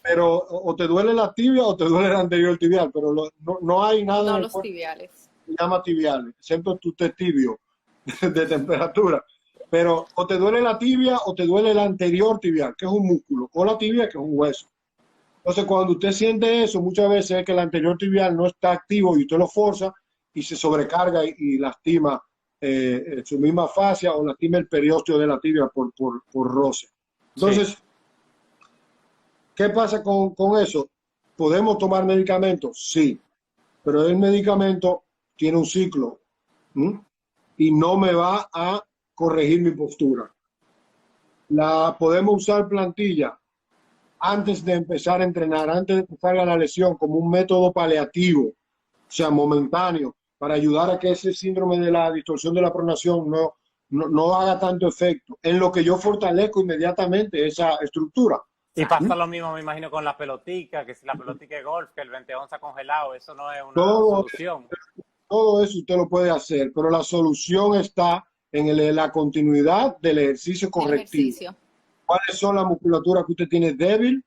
Pero o te duele la tibia o te duele el anterior tibial, pero no hay nada. No, los tibiales. Se llama tibiales, excepto tu tibio de temperatura. Pero o te duele la tibia o te duele el anterior tibial, que es un músculo, o la tibia, que es un hueso. Entonces, cuando usted siente eso, muchas veces es que el anterior tibial no está activo y usted lo forza y se sobrecarga y lastima su misma fascia o lastima el periósteo de la tibia por roce. Entonces, ¿qué pasa con eso? ¿Podemos tomar medicamentos? Sí, pero el medicamento tiene un ciclo, ¿m? Y no me va a corregir mi postura. Podemos usar plantilla antes de empezar a entrenar, antes de que salga la lesión, como un método paliativo, o sea, momentáneo, para ayudar a que ese síndrome de la distorsión de la pronación no haga tanto efecto, en lo que yo fortalezco inmediatamente esa estructura. Y pasa lo mismo, me imagino, con la pelotica, que si la pelotica de golf, que el 20 onzas congelado, eso no es una solución. Todo eso usted lo puede hacer, pero la solución está en la continuidad del ejercicio correctivo. ¿Cuáles son las musculaturas que usted tiene débil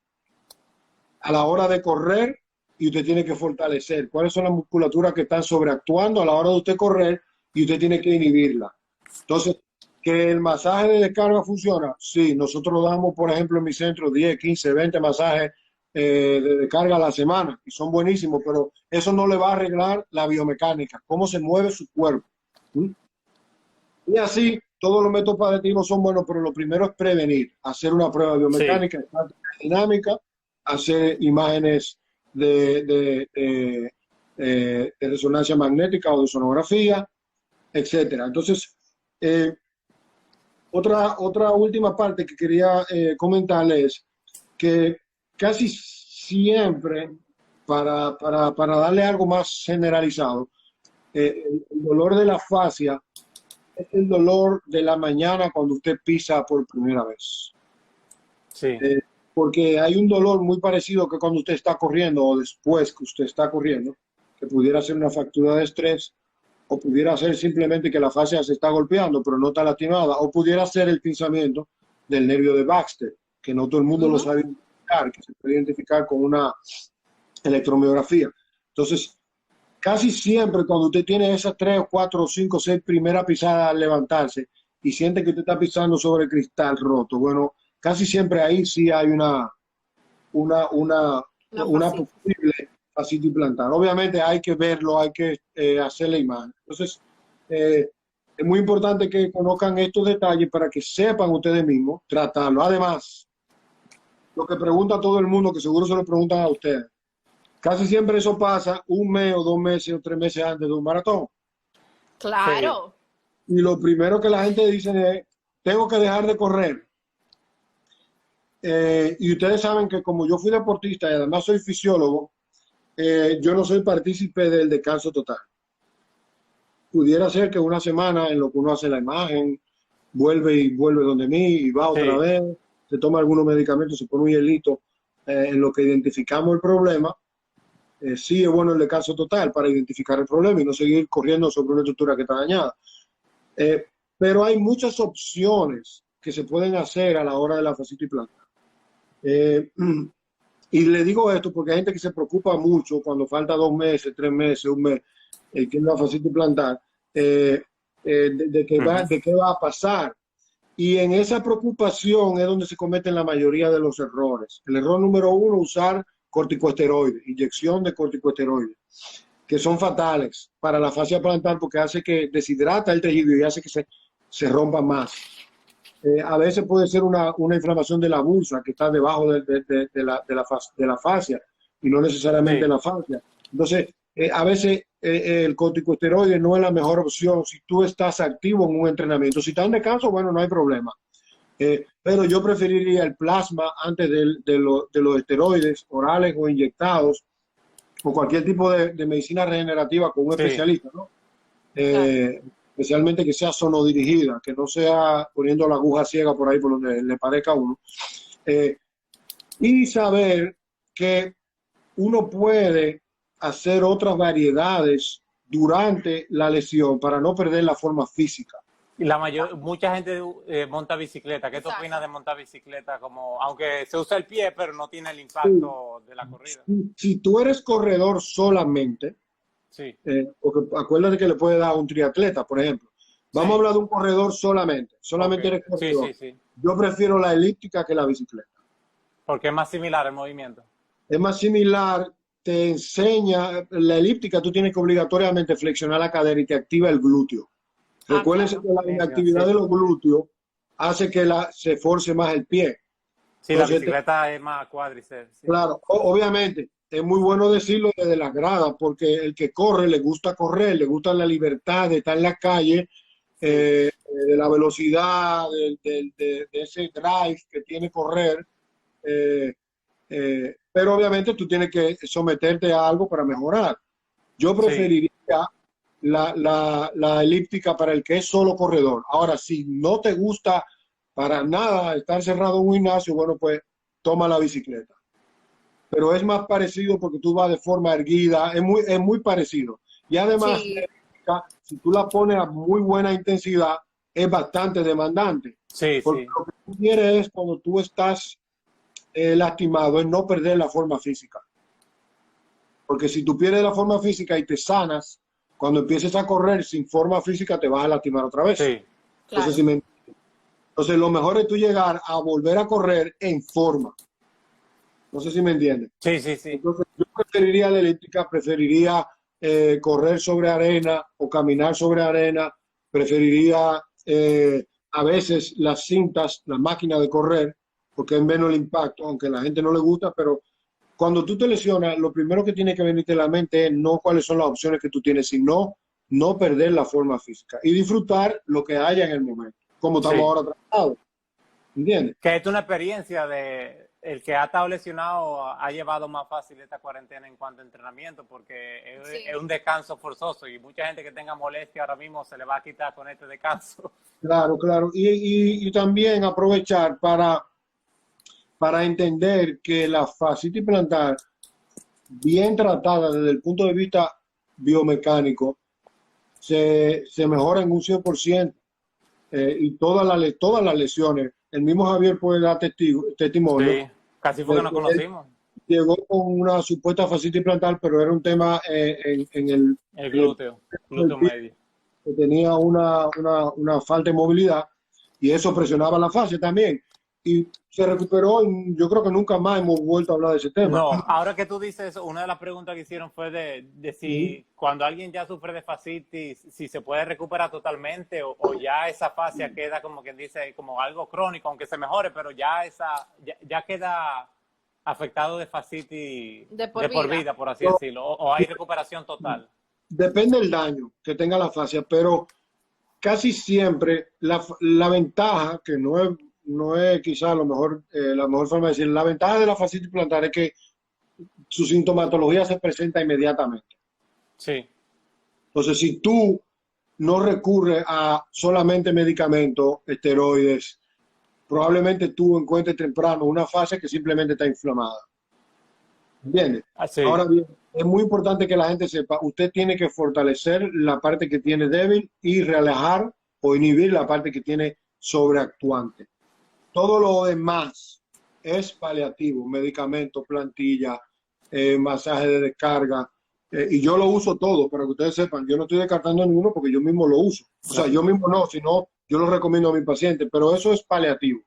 a la hora de correr y usted tiene que fortalecer? ¿Cuáles son las musculaturas que están sobreactuando a la hora de usted correr y usted tiene que inhibirla? Entonces, ¿que el masaje de descarga funciona? Sí, nosotros damos, por ejemplo, en mi centro 10, 15, 20 masajes de descarga a la semana y son buenísimos, pero eso no le va a arreglar la biomecánica, cómo se mueve su cuerpo. Y así, todos los métodos paliativos son buenos, pero lo primero es prevenir, hacer una prueba biomecánica, dinámica, hacer imágenes de resonancia magnética o de sonografía, etcétera. Entonces, otra última parte que quería comentarles es que casi siempre, para darle algo más generalizado, el dolor de la fascia es el dolor de la mañana cuando usted pisa por primera vez. Sí. Porque hay un dolor muy parecido que cuando usted está corriendo o después que usted está corriendo, que pudiera ser una fractura de estrés, o pudiera ser simplemente que la fascia se está golpeando pero no está lastimada, o pudiera ser el pinzamiento del nervio de Baxter, que no todo el mundo lo sabe identificar, que se puede identificar con una electromiografía. Entonces, casi siempre cuando usted tiene esas 3, 4, 5, 6 primeras pisadas al levantarse y siente que usted está pisando sobre cristal roto, bueno, casi siempre ahí sí hay una posible fascitis plantar. Obviamente hay que verlo, hay que hacer la imagen. Entonces, es muy importante que conozcan estos detalles para que sepan ustedes mismos tratarlo. Además, lo que pregunta todo el mundo, que seguro se lo preguntan a ustedes, casi siempre eso pasa 1 mes o 2 meses o 3 meses antes de un maratón. Claro. Y lo primero que la gente dice es, tengo que dejar de correr. Y ustedes saben que como yo fui deportista y además soy fisiólogo, yo no soy partícipe del descanso total. Pudiera ser que una semana en lo que uno hace la imagen, vuelve donde mí y va otra vez, se toma algunos medicamentos, se pone un hielito en lo que identificamos el problema. Sí es bueno el descanso total para identificar el problema y no seguir corriendo sobre una estructura que está dañada. Pero hay muchas opciones que se pueden hacer a la hora de la fascitis plantar. Y le digo esto porque hay gente que se preocupa mucho cuando falta 2 meses, 3 meses, 1 mes, que es la fascitis plantar, de qué va a pasar. Y en esa preocupación es donde se cometen la mayoría de los errores. El error número 1, usar corticosteroides, inyección de corticosteroides, que son fatales para la fascia plantar porque hace que deshidrata el tejido y hace que se rompa más. A veces puede ser una inflamación de la bursa que está debajo de la fascia y no necesariamente la fascia. Entonces, a veces el corticosteroide no es la mejor opción si tú estás activo en un entrenamiento. Si estás en descanso, bueno, no hay problema. Pero yo preferiría el plasma antes de los esteroides orales o inyectados o cualquier tipo de medicina regenerativa con un especialista, ¿no? Especialmente que sea sonodirigida, que no sea poniendo la aguja ciega por ahí por donde le parezca a uno. Y saber que uno puede hacer otras variedades durante la lesión para no perder la forma física. Y mucha gente monta bicicleta. ¿Qué tú opinas de montar bicicleta? Como, aunque se usa el pie, pero no tiene el impacto de la corrida. Si tú eres corredor solamente, porque acuérdate que le puede dar a un triatleta, por ejemplo. Vamos a hablar de un corredor solamente eres corredor. Yo prefiero la elíptica que la bicicleta. Porque es más similar el movimiento. Es más similar, te enseña, la elíptica tú tienes que obligatoriamente flexionar la cadera y te activa el glúteo. Recuérdense que la inactividad de los glúteos hace que se force más el pie. Sí, entonces, la bicicleta es más cuádriceps. Claro, obviamente, es muy bueno decirlo desde las gradas, porque el que corre le gusta correr, le gusta la libertad de estar en la calle, de la velocidad, de ese drive que tiene correr. Pero obviamente tú tienes que someterte a algo para mejorar. Yo preferiría la elíptica para el que es solo corredor. Ahora, si no te gusta para nada estar cerrado en un gimnasio, bueno, pues toma la bicicleta. Pero es más parecido porque tú vas de forma erguida, es muy parecido. Y además, Sí. si tú la pones a muy buena intensidad, es bastante demandante. Sí, Porque sí. lo que tú quieres es, cuando tú estás lastimado, es no perder la forma física. Porque si tú pierdes la forma física y te sanas, cuando empieces a correr sin forma física te vas a lastimar otra vez. Sí. Claro. Entonces, lo mejor es tú llegar a volver a correr en forma. No sé si me entiendes. Sí, sí, sí. Entonces, yo preferiría la elíptica, preferiría correr sobre arena o caminar sobre arena, preferiría a veces las cintas, las máquinas de correr, porque es menos el impacto, aunque a la gente no le gusta, pero cuando tú te lesionas, lo primero que tiene que venirte a la mente es no cuáles son las opciones que tú tienes, sino no perder la forma física y disfrutar lo que haya en el momento, como estamos ahora tratados. ¿Entiendes? Que es una experiencia de el que ha estado lesionado ha llevado más fácil esta cuarentena en cuanto a entrenamiento, porque es un descanso forzoso y mucha gente que tenga molestia ahora mismo se le va a quitar con este descanso. Claro, claro. Y también aprovechar para entender que la fascitis plantar, bien tratada desde el punto de vista biomecánico, se mejora en un 100%. Y todas las lesiones, el mismo Javier puede dar testimonio. Sí, casi fue que nos conocimos. Llegó con una supuesta fascitis plantar, pero era un tema en el glúteo medio. Que tenía una falta de movilidad y eso presionaba la fascia también. Y se recuperó y yo creo que nunca más hemos vuelto a hablar de ese tema. No, ahora que tú dices eso, una de las preguntas que hicieron fue de si cuando alguien ya sufre de fascitis, si se puede recuperar totalmente o ya esa fascia queda como quien dice, como algo crónico, aunque se mejore, pero ya ya queda afectado de fascitis de por vida, por así decirlo, o hay recuperación total. Depende del daño que tenga la fascia, pero casi siempre la ventaja, que no es quizá lo mejor, la mejor forma de decir, la ventaja de la fascitis plantar es que su sintomatología se presenta inmediatamente. Sí. Entonces, si tú no recurres a solamente medicamentos, esteroides, probablemente tú encuentres temprano una fase que simplemente está inflamada. ¿Entiendes? Sí. Ahora bien, es muy importante que la gente sepa, usted tiene que fortalecer la parte que tiene débil y relajar o inhibir la parte que tiene sobreactuante. Todo lo demás es paliativo, medicamentos, plantilla, masaje de descarga, y yo lo uso todo, para que ustedes sepan, yo no estoy descartando ninguno porque yo mismo lo uso. O sea, yo mismo no, sino yo lo recomiendo a mi paciente, pero eso es paliativo.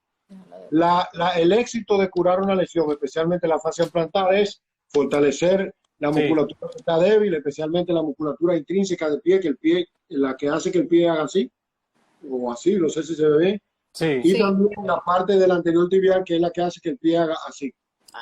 El éxito de curar una lesión, especialmente la fascia plantar, es fortalecer la musculatura que está débil, especialmente la musculatura intrínseca del pie, la que hace que el pie haga así, o así, no sé si se ve bien. Sí. Y también la parte del anterior tibial, que es la que hace que el pie haga así.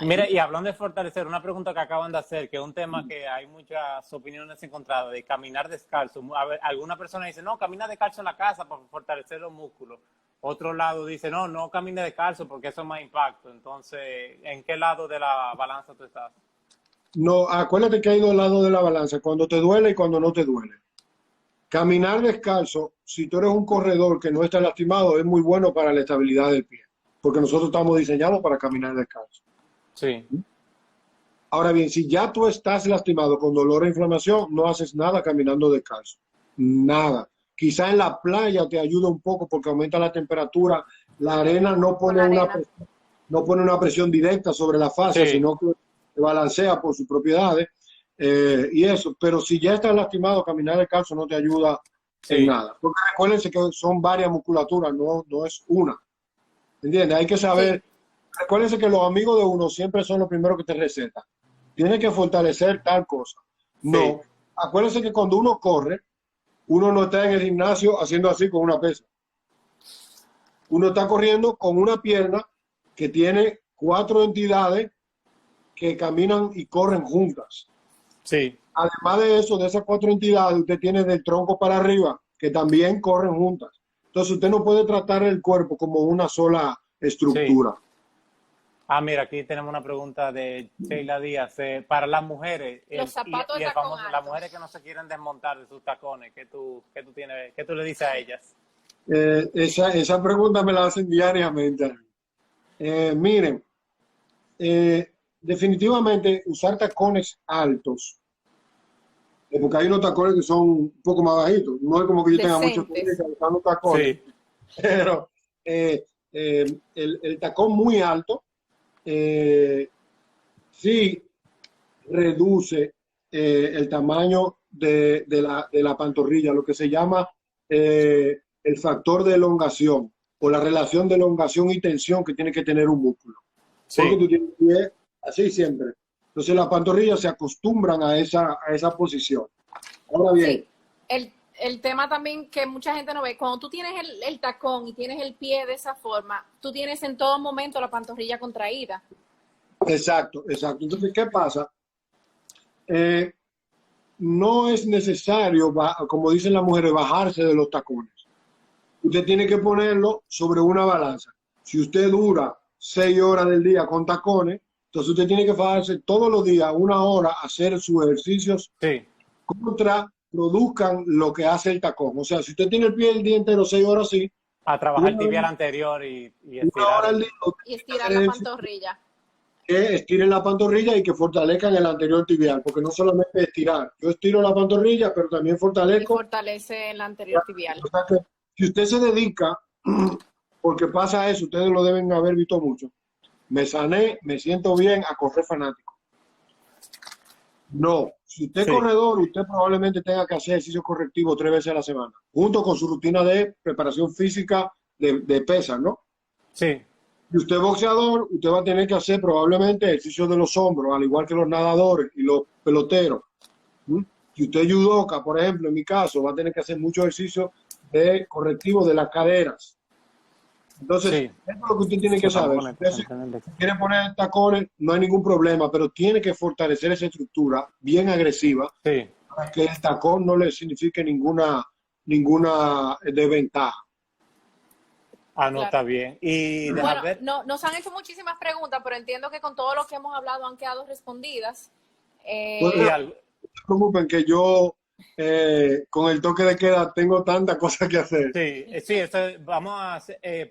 Mira, y hablando de fortalecer, una pregunta que acaban de hacer, que es un tema que hay muchas opiniones encontradas, de caminar descalzo. A ver, alguna persona dice, no, camina descalzo en la casa para fortalecer los músculos. Otro lado dice, no camine descalzo porque eso es más impacto. Entonces, ¿en qué lado de la balanza tú estás? No, acuérdate que hay dos lados de la balanza, cuando te duele y cuando no te duele. Caminar descalzo, si tú eres un corredor que no está lastimado, es muy bueno para la estabilidad del pie, porque nosotros estamos diseñados para caminar descalzo. Sí. Ahora bien, si ya tú estás lastimado con dolor e inflamación, no haces nada caminando descalzo. Nada. Quizá en la playa te ayuda un poco porque aumenta la temperatura. La arena no pone una presión directa sobre la fascia, sino que se balancea por sus propiedades. Y eso, pero si ya estás lastimado, caminar descalzo no te ayuda en nada. Porque recuérdense que son varias musculaturas, no es una. ¿Entiendes? Hay que saber. Recuérdense que los amigos de uno siempre son los primeros que te recetan. Tienes que fortalecer tal cosa. No. Acuérdense que cuando uno corre, uno no está en el gimnasio haciendo así con una pesa. Uno está corriendo con una pierna que tiene 4 entidades que caminan y corren juntas. Sí. Además de eso, de esas 4 entidades, usted tiene del tronco para arriba, que también corren juntas. Entonces, usted no puede tratar el cuerpo como una sola estructura. Sí. Mira, aquí tenemos una pregunta de Sheila Díaz. Para las mujeres los zapatos y de tacón las mujeres que no se quieren desmontar de sus tacones, ¿qué tú le dices a ellas? Esa pregunta me la hacen diariamente. Miren, definitivamente usar tacones altos, porque hay unos tacones que son un poco más bajitos. No es como que yo tenga mucho tiempo usando tacones, Sí. pero el tacón muy alto sí reduce el tamaño de la pantorrilla, lo que se llama el factor de elongación o la relación de elongación y tensión que tiene que tener un músculo. Sí. Porque tú tienes el pie así siempre. Entonces las pantorrillas se acostumbran a esa posición. Ahora bien. Sí. El tema también que mucha gente no ve, cuando tú tienes el tacón y tienes el pie de esa forma, tú tienes en todo momento la pantorrilla contraída. Exacto. Entonces, ¿qué pasa? No es necesario, como dicen las mujeres, bajarse de los tacones. Usted tiene que ponerlo sobre una balanza. Si usted dura 6 horas del día con tacones, entonces usted tiene que bajarse todos los días 1 hora a hacer sus ejercicios produzcan lo que hace el tacón. O sea, si usted tiene el pie el día entero 6 horas, sí. A trabajar el tibial anterior y estirar. 1 hora al día, y estirar la pantorrilla. Que estiren la pantorrilla y que fortalezcan el anterior tibial, porque no solamente estirar. Yo estiro la pantorrilla, pero también fortalezco. Y fortalece el anterior tibial. O sea que si usted se dedica, porque pasa eso, ustedes lo deben haber visto mucho. Me sané, me siento bien a correr fanático. No, si usted es corredor, usted probablemente tenga que hacer ejercicio correctivo 3 veces a la semana, junto con su rutina de preparación física de pesas, ¿no? Sí. Si usted es boxeador, usted va a tener que hacer probablemente ejercicio de los hombros, al igual que los nadadores y los peloteros. Si usted es judoka, por ejemplo, en mi caso, va a tener que hacer mucho ejercicio de correctivo de las caderas. Entonces, eso es lo que usted tiene que saber. Si usted quiere poner tacones, no hay ningún problema, pero tiene que fortalecer esa estructura bien agresiva para que el tacón no le signifique ninguna desventaja. No, está bien. Y bueno, nos han hecho muchísimas preguntas, pero entiendo que con todo lo que hemos hablado han quedado respondidas. No se preocupen que yo con el toque de queda tengo tantas cosas que hacer. Sí, vamos a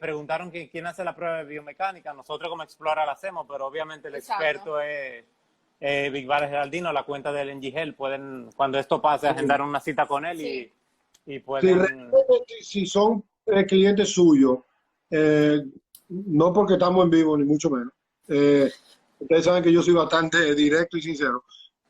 preguntaron quién hace la prueba de biomecánica. Nosotros como Explora la hacemos, pero obviamente el experto es Big Bar Geraldino, la cuenta del NGL. Pueden, cuando esto pase, agendar una cita con él y pueden... Si son clientes suyos, no porque estamos en vivo, ni mucho menos. Ustedes saben que yo soy bastante directo y sincero.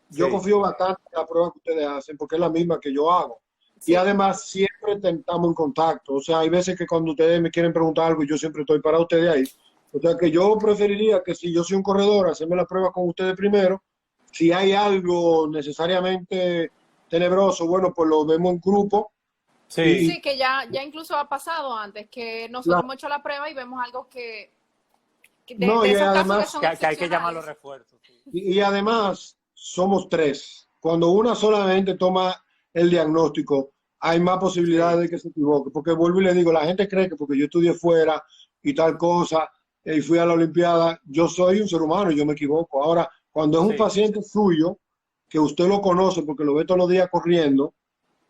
Yo confío bastante en la prueba que ustedes hacen porque es la misma que yo hago. Y además siempre estamos en contacto. O sea, hay veces que cuando ustedes me quieren preguntar algo, yo siempre estoy para ustedes ahí. O sea, que yo preferiría que si yo soy un corredor, hacerme la prueba con ustedes primero. Si hay algo necesariamente tenebroso, bueno, pues lo vemos en grupo. Sí, que ya incluso ha pasado antes, que nosotros hemos hecho la prueba y vemos algo que además, que hay que llamar los refuerzos. Y además, somos 3. Cuando una solamente toma el diagnóstico, hay más posibilidades de que se equivoque. Porque vuelvo y le digo, la gente cree que porque yo estudié fuera y tal cosa, y fui a la Olimpiada, yo soy un ser humano y yo me equivoco. Ahora, cuando es un paciente suyo, que usted lo conoce porque lo ve todos los días corriendo,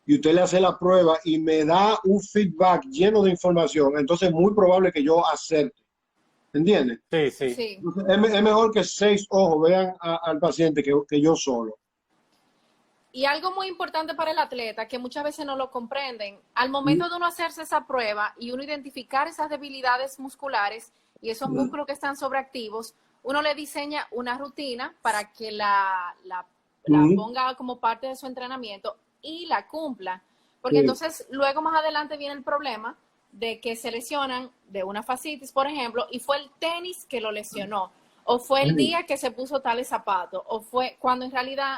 y usted le hace la prueba y me da un feedback lleno de información, entonces es muy probable que yo acerte. ¿Entiendes? Sí. Es mejor que 6 ojos vean al paciente que yo solo. Y algo muy importante para el atleta, que muchas veces no lo comprenden, al momento de uno hacerse esa prueba y uno identificar esas debilidades musculares y esos músculos que están sobreactivos, uno le diseña una rutina para que la ponga como parte de su entrenamiento y la cumpla. Porque entonces luego más adelante viene el problema de que se lesionan de una fascitis, por ejemplo, y fue el tenis que lo lesionó, o fue el día que se puso tales zapatos, o fue cuando en realidad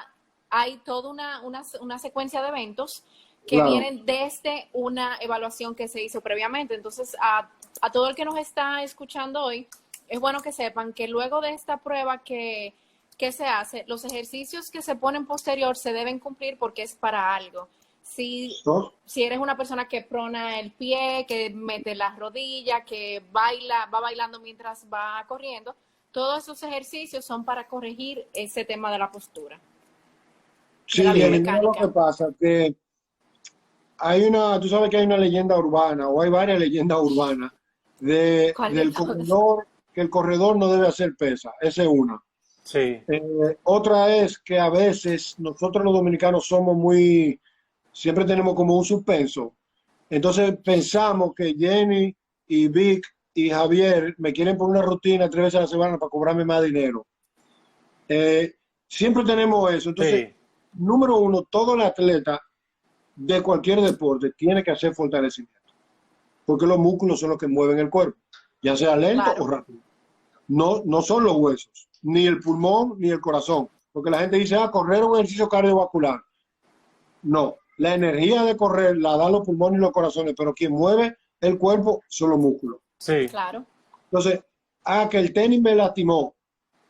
hay toda una secuencia de eventos que vienen desde una evaluación que se hizo previamente. Entonces, a todo el que nos está escuchando hoy, es bueno que sepan que luego de esta prueba que ¿qué se hace? Los ejercicios que se ponen posterior se deben cumplir porque es para algo. Si eres una persona que prona el pie, que mete las rodillas, que va bailando mientras va corriendo, todos esos ejercicios son para corregir ese tema de la postura. Sí, lo que pasa que tú sabes que hay una leyenda urbana, o hay varias leyendas urbanas, del corredor, que el corredor no debe hacer pesa. Esa es una. Sí. Otra es que a veces nosotros los dominicanos siempre tenemos como un suspenso. Entonces pensamos que Jenny y Vic y Javier me quieren poner una rutina 3 veces a la semana para cobrarme más dinero. Siempre tenemos eso. Entonces, número uno, todo el atleta de cualquier deporte tiene que hacer fortalecimiento. Porque los músculos son los que mueven el cuerpo, ya sea lento o rápido. No son los huesos, ni el pulmón, ni el corazón. Porque la gente dice, correr es un ejercicio cardiovascular. No, la energía de correr la dan los pulmones y los corazones, pero quien mueve el cuerpo son los músculos. Sí. Claro. Entonces, que el tenis me lastimó.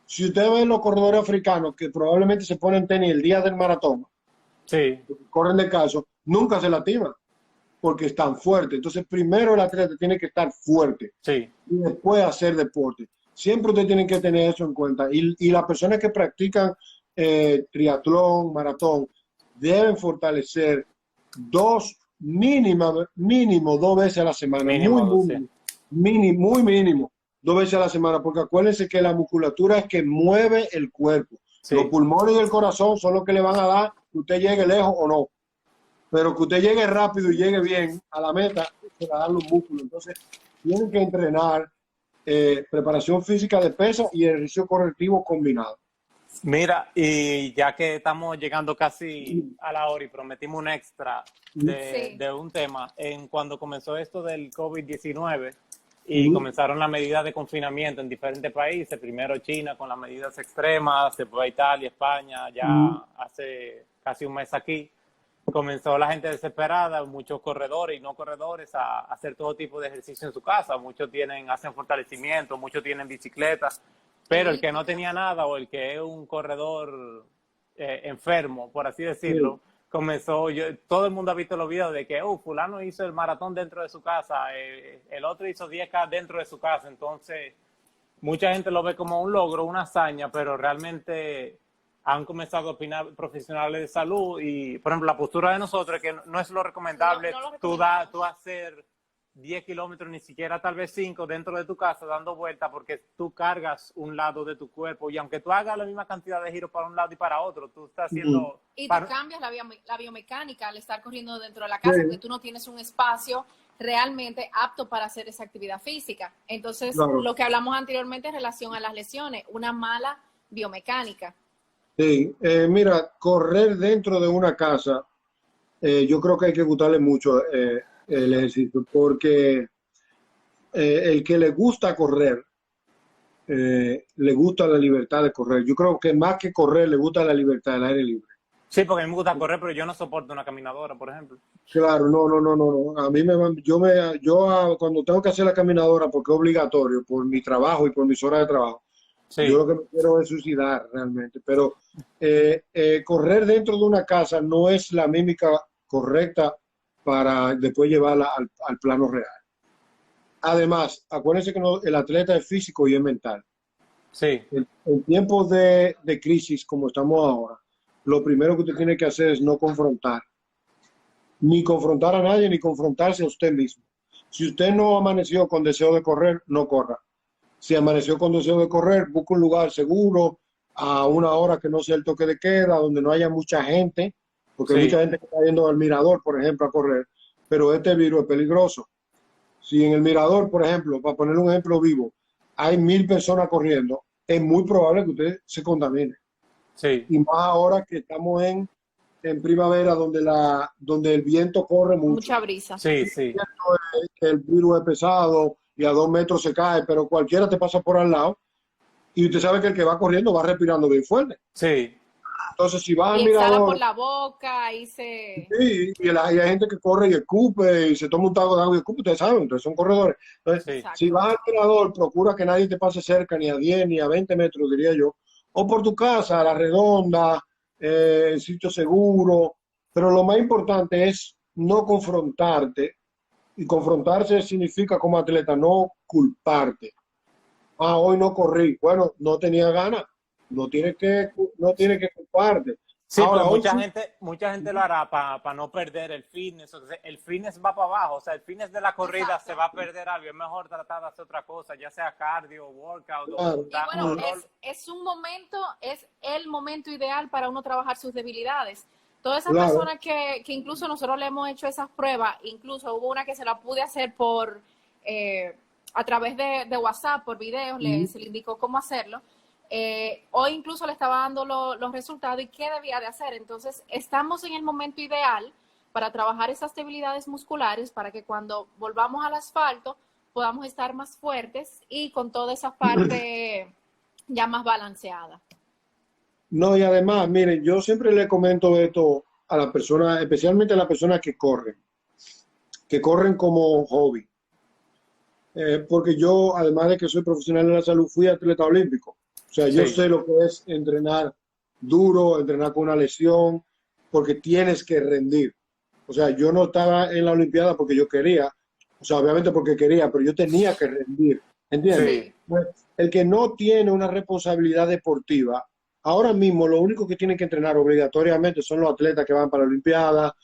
Si usted ve los corredores africanos que probablemente se ponen tenis el día del maratón, corren descalzos, nunca se lastiman porque están fuertes. Entonces, primero el atleta tiene que estar fuerte y después hacer deporte. Siempre usted tiene que tener eso en cuenta. Y las personas que practican triatlón, maratón, deben fortalecer mínimo 2 veces a la semana. Muy mínimo 2 veces a la semana, porque acuérdense que la musculatura es que mueve el cuerpo. Los pulmones y el corazón son los que le van a dar que usted llegue lejos o no. Pero que usted llegue rápido y llegue bien a la meta, se la dan los músculos. Entonces, tienen que entrenar preparación física de pesa y ejercicio correctivo combinado. Mira, y ya que estamos llegando casi a la hora y prometimos un extra de un tema, cuando comenzó esto del COVID-19 y comenzaron las medidas de confinamiento en diferentes países, primero China con las medidas extremas, después Italia, España, ya hace casi un mes aquí, comenzó la gente desesperada, muchos corredores y no corredores a hacer todo tipo de ejercicio en su casa, muchos hacen fortalecimiento, muchos tienen bicicletas. Pero el que no tenía nada o el que es un corredor enfermo, por así decirlo, comenzó, todo el mundo ha visto los videos de que fulano hizo el maratón dentro de su casa, el otro hizo 10K dentro de su casa. Entonces, mucha gente lo ve como un logro, una hazaña, pero realmente han comenzado a opinar profesionales de salud y, por ejemplo, la postura de nosotros, que no es lo recomendable, tú hacer 10 kilómetros, ni siquiera tal vez 5 dentro de tu casa dando vueltas porque tú cargas un lado de tu cuerpo y aunque tú hagas la misma cantidad de giros para un lado y para otro, tú estás haciendo... Y tú cambias la biomecánica al estar corriendo dentro de la casa porque tú no tienes un espacio realmente apto para hacer esa actividad física. Entonces, lo que hablamos anteriormente en relación a las lesiones, una mala biomecánica. Sí, mira, correr dentro de una casa, yo creo que hay que gustarle mucho el ejercicio, porque el que le gusta correr, le gusta la libertad de correr. Yo creo que más que correr, le gusta la libertad del aire libre. Sí, porque a mí me gusta correr, pero yo no soporto una caminadora, por ejemplo. Claro, no. A mí yo cuando tengo que hacer la caminadora, porque es obligatorio, por mi trabajo y por mis horas de trabajo, yo lo que me quiero es suicidar realmente. Pero correr dentro de una casa no es la mímica correcta para después llevarla al plano real. Además, acuérdense que el atleta es físico y es mental. Sí. En tiempos de crisis como estamos ahora, lo primero que usted tiene que hacer es no confrontar. Ni confrontar a nadie, ni confrontarse a usted mismo. Si usted no amaneció con deseo de correr, no corra. Si amaneció con deseo de correr, busque un lugar seguro, a una hora que no sea el toque de queda, donde no haya mucha gente, porque hay mucha gente que está yendo al mirador, por ejemplo, a correr, pero este virus es peligroso. Si en el mirador, por ejemplo, para poner un ejemplo vivo, hay 1000 personas corriendo, es muy probable que usted se contamine. Sí. Y más ahora que estamos en primavera, donde el viento corre mucho. Mucha brisa. Sí. El virus es pesado y a 2 metros se cae, pero cualquiera te pasa por al lado y usted sabe que el que va corriendo va respirando bien fuerte. Sí. Entonces, si vas al mirador... mirador... por la boca y se... Sí, y hay gente que corre y escupe y se toma un trago de agua y escupe, ustedes saben, entonces son corredores. Entonces, si vas al mirador, procura que nadie te pase cerca, ni a 10 ni a 20 metros, diría yo, o por tu casa, la redonda, el sitio seguro, pero lo más importante es no confrontarte, y confrontarse significa como atleta no culparte. Ah, hoy no corrí, bueno, no tenía ganas, no tiene que culparte. Sí, Ahora, pero hoy mucha gente lo hará para no perder el fitness. O sea, el fitness va para abajo, o sea, el fitness de la corrida Exacto. se va a perder algo. Es mejor tratar de hacer otra cosa, ya sea cardio, workout claro, Y bueno, es un momento, es el momento ideal para uno trabajar sus debilidades. Todas esas claro, personas que incluso nosotros le hemos hecho esas pruebas, incluso hubo una que se la pude hacer a través de WhatsApp, por videos, se le indicó cómo hacerlo. Hoy incluso le estaba dando los resultados y qué debía de hacer. Entonces, estamos en el momento ideal para trabajar esas debilidades musculares para que cuando volvamos al asfalto podamos estar más fuertes y con toda esa parte ya más balanceada. no, y además, miren, yo siempre le comento esto a las personas, especialmente a las personas que corren como hobby. Porque yo, además de que soy profesional de la salud, fui atleta olímpico. O sea, yo Sí, sé lo que es entrenar duro, entrenar con una lesión, porque tienes que rendir. O sea, yo no estaba en la Olimpiada porque yo quería, o sea, obviamente porque quería, pero yo tenía que rendir, ¿entiendes? sí. Sí, Pues, el que no tiene una responsabilidad deportiva, ahora mismo lo único que tienen que entrenar obligatoriamente son los atletas que van para la Olimpiada,